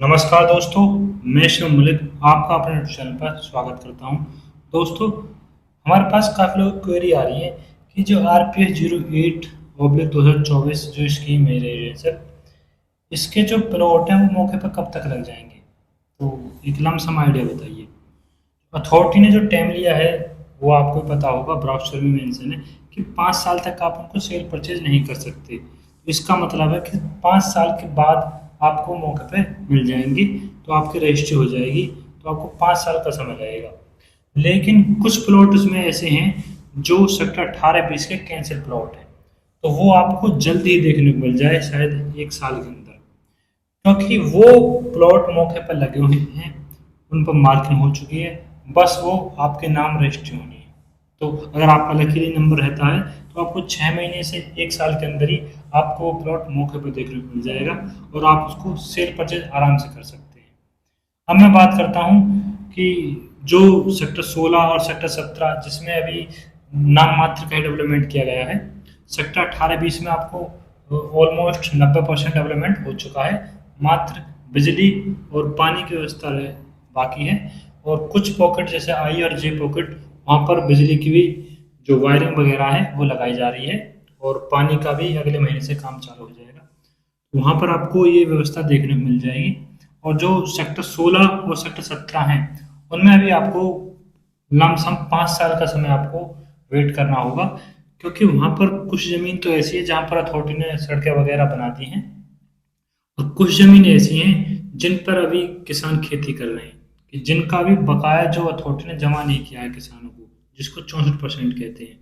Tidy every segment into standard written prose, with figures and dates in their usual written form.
नमस्कार दोस्तों, मैं शिव मलिक आपका अपने यूट्यूब चैनल पर स्वागत करता हूं। दोस्तों, हमारे पास काफ़ी लोग क्वेरी आ रही है कि जो RPS 08/2024 जो स्कीम है रेजिडेंशियल, इसके जो प्लॉट हैं वो मौके पर कब तक लग जाएंगे। तो एक लमसम आइडिया बताइए। अथॉरिटी ने जो टाइम लिया है वो आपको पता होगा, ब्राउचर में मेंशन है कि 5 साल तक आप उनको सेल परचेज नहीं कर सकते। तो इसका मतलब है कि 5 साल के बाद आपको मौके पे मिल जाएंगी, तो आपकी रजिस्ट्री हो जाएगी। तो आपको 5 साल का समय लगेगा। लेकिन कुछ प्लॉट उसमें ऐसे हैं जो सेक्टर 18-20 के कैंसिल प्लॉट हैं, तो वो आपको जल्द ही देखने को मिल जाए, शायद 1 साल के अंदर। क्योंकि वो प्लॉट मौके पर लगे हुए हैं, उन पर मार्किंग हो चुकी है, बस वो आपके नाम रजिस्ट्री होनी है। तो अगर आपका लकीली नंबर रहता है तो आपको 6 महीने से 1 साल के अंदर ही आपको वो प्लॉट मौके पर देखने को मिल जाएगा और आप उसको सेल परचेज आराम से कर सकते हैं। अब मैं बात करता हूँ कि जो सेक्टर 16 और सेक्टर 17 जिसमें अभी नाम मात्र का डेवलपमेंट किया गया है, सेक्टर 18-20 में आपको ऑलमोस्ट 90% डेवलपमेंट हो चुका है। मात्र बिजली और पानी की व्यवस्था बाकी है, और कुछ पॉकेट जैसे आई और जे पॉकेट, वहाँ पर बिजली की भी जो वायरिंग वगैरह है वो लगाई जा रही है, और पानी का भी अगले महीने से काम चालू हो जाएगा। वहाँ पर आपको ये व्यवस्था देखने को मिल जाएगी। और जो सेक्टर 16 और सेक्टर 17 हैं, उनमें अभी आपको लमसम 5 साल का समय आपको वेट करना होगा, क्योंकि वहाँ पर कुछ ज़मीन तो ऐसी है जहाँ पर अथॉरिटी ने सड़कें वगैरह बना दी हैं, और कुछ ज़मीनें ऐसी हैं जिन पर अभी किसान खेती कर रहे हैं, कि जिनका भी बकाया जो अथॉरिटी ने जमा नहीं किया है किसानों को, जिसको 64% कहते हैं,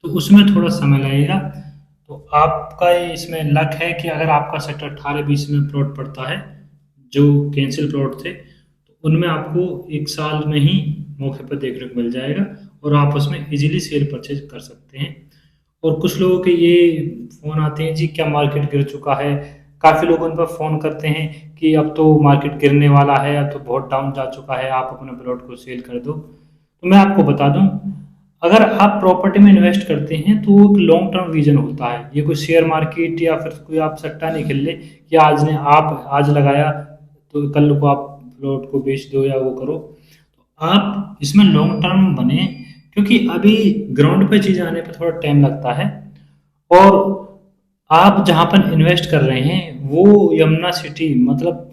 तो उसमें थोड़ा समय लगेगा। तो आपका ये इसमें लक है कि अगर आपका सेक्टर 18-20 में प्लॉट पड़ता है, जो कैंसिल प्लॉट थे, तो उनमें आपको 1 साल में ही मौके पर देखने को मिल जाएगा, और आप उसमें इजीली सेल परचेज कर सकते हैं। और कुछ लोगों के ये फ़ोन आते हैं, जी क्या मार्केट गिर चुका है। काफ़ी लोग उन पर फ़ोन करते हैं कि अब तो मार्केट गिरने वाला है, अब तो बहुत डाउन जा चुका है, आप अपने प्लॉट को सेल कर दो। तो मैं आपको बता दूं, अगर आप प्रॉपर्टी में इन्वेस्ट करते हैं तो वो एक लॉन्ग टर्म विजन होता है। ये कोई शेयर मार्केट या फिर कोई आप सट्टा नहीं खेल ले कि आज लगाया तो कल को आप प्लॉट को बेच दो या वो करो। तो आप इसमें लॉन्ग टर्म बने, क्योंकि अभी ग्राउंड पे चीज़ आने पे थोड़ा टाइम लगता है। और आप जहाँ पर इन्वेस्ट कर रहे हैं वो यमुना सिटी, मतलब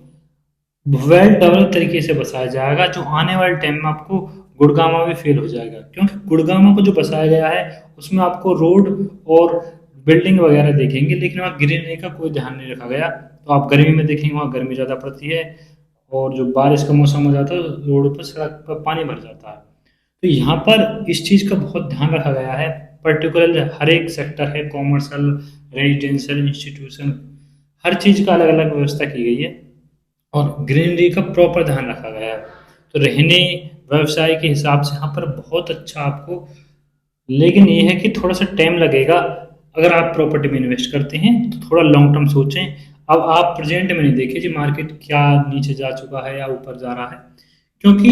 वेल डेवलप तरीके से बसाया जाएगा, जो आने वाले टाइम में आपको गुड़गांव में फेल हो जाएगा। क्योंकि गुड़गांव को जो बसाया गया है उसमें आपको रोड और बिल्डिंग वगैरह देखेंगे, लेकिन वहाँ ग्रीनरी का कोई ध्यान नहीं रखा गया। तो आप गर्मी में देखेंगे वहाँ गर्मी ज़्यादा पड़ती है, और जो बारिश का मौसम हो जाता है रोड पर सड़क पर पानी भर जाता है। तो यहाँ पर इस चीज़ का बहुत ध्यान रखा गया है। पर्टिकुलर हर एक सेक्टर है, कॉमर्शियल, रेजिडेंशियल, इंस्टीट्यूशन, हर चीज़ का अलग अलग व्यवस्था की गई है, और ग्रीनरी का प्रॉपर ध्यान रखा गया है। तो रहने व्यवसाय के हिसाब से यहाँ पर बहुत अच्छा आपको, लेकिन ये है कि थोड़ा सा टाइम लगेगा। अगर आप प्रॉपर्टी में इन्वेस्ट करते हैं तो थोड़ा लॉन्ग टर्म सोचें। अब आप प्रेजेंट में नहीं देखिए जी मार्केट क्या नीचे जा चुका है या ऊपर जा रहा है, क्योंकि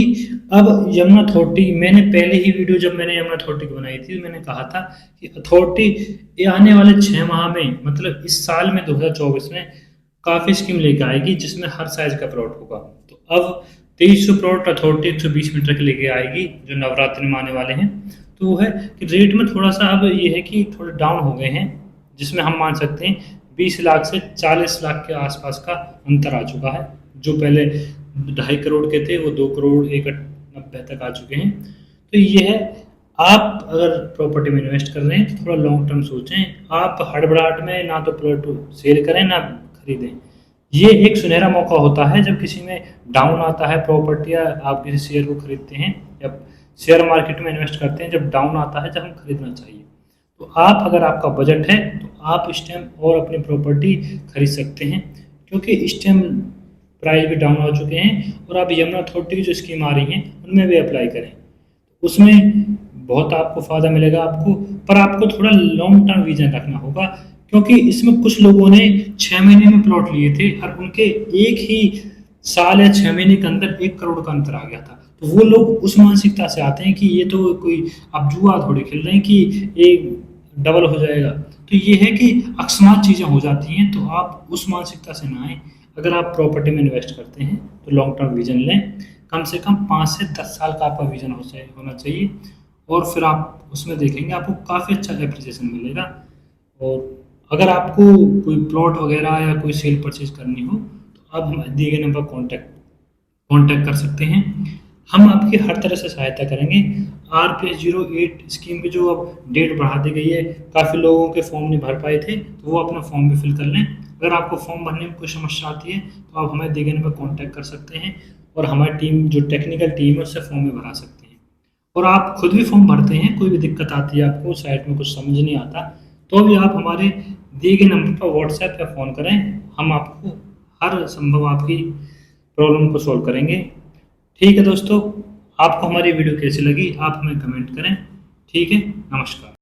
अब यमुना अथॉरिटी, मैंने पहले ही वीडियो जब मैंने यमुना अथॉरिटी की बनाई थी, मैंने कहा था कि अथॉरिटी ये आने वाले 6 माह में, मतलब इस साल में 2024 में काफ़ी स्कीम लेके आएगी जिसमें हर साइज का प्लॉट होगा। तो अब 2300 प्लॉट अथॉरिटी 120 मीटर के लेके आएगी जो नवरात्रि में आने वाले हैं। तो वो है कि रेट में थोड़ा सा अब ये है कि थोड़े डाउन हो गए हैं, जिसमें हम मान सकते हैं 20 लाख से 40 लाख के आसपास का अंतर आ चुका है। जो पहले 2.5 करोड़ के थे वो 2 करोड़ 1,90 तक आ चुके हैं। तो ये है, आप अगर प्रॉपर्टी में इन्वेस्ट कर रहे हैं तो थोड़ा लॉन्ग टर्म सोचें। आप हड़बड़ाहट में ना तो प्लॉट सेल करें ना खरीदें। ये एक सुनहरा मौका होता है जब किसी में डाउन आता है प्रॉपर्टी, या आप किसी शेयर को खरीदते हैं या शेयर मार्केट में इन्वेस्ट करते हैं, जब डाउन आता है जब हम खरीदना चाहिए। तो आप, अगर आपका बजट है तो आप इस टाइम और अपनी प्रॉपर्टी खरीद सकते हैं, क्योंकि इस टाइम प्राइस भी डाउन हो चुके हैं। और आप यमुना अथॉरिटी की जो स्कीम आ रही हैं उनमें भी अप्लाई करें, उसमें बहुत आपको फ़ायदा मिलेगा आपको। पर आपको थोड़ा लॉन्ग टर्म विजन रखना होगा, क्योंकि इसमें कुछ लोगों ने 6 महीने में प्लॉट लिए थे और उनके एक ही साल या 6 महीने के अंदर 1 करोड़ का अंतर आ गया था। तो वो लोग उस मानसिकता से आते हैं कि ये तो कोई, अब जुआ थोड़ी खेल रहे हैं कि एक डबल हो जाएगा। तो ये है कि अकस्मात चीज़ें हो जाती हैं, तो आप उस मानसिकता से ना आए। अगर आप प्रॉपर्टी में इन्वेस्ट करते हैं तो लॉन्ग टर्म विजन लें, कम से कम 5 से 10 साल का आपका विजन होना चाहिए, और फिर आप उसमें देखेंगे आपको काफ़ी अच्छा एप्रिसिएशन मिलेगा। और अगर आपको कोई प्लॉट वगैरह या कोई सेल परचेज करनी हो तो आप हम दिए गए नंबर कांटेक्ट कर सकते हैं। हम आपकी हर तरह से सहायता करेंगे। RPS08 स्कीम की जो अब डेट बढ़ा दी गई है, काफ़ी लोगों के फॉर्म नहीं भर पाए थे, तो वो अपना फॉर्म भी फिल कर लें। अगर आपको फॉर्म भरने में कोई समस्या आती है तो आप हमें दिए गए नंबर कांटेक्ट कर सकते हैं, और हमारी टीम जो टेक्निकल टीम है उससे फॉर्म भी भरा सकते हैं। और आप खुद भी फॉर्म भरते हैं, कोई भी दिक्कत आती है आपको साइट में कुछ समझ नहीं आता, तो भी आप हमारे दिए गए नंबर पर व्हाट्सएप या फ़ोन करें, हम आपको हर संभव आपकी प्रॉब्लम को सॉल्व करेंगे। ठीक है दोस्तों, आपको हमारी वीडियो कैसी लगी आप हमें कमेंट करें। ठीक है, नमस्कार।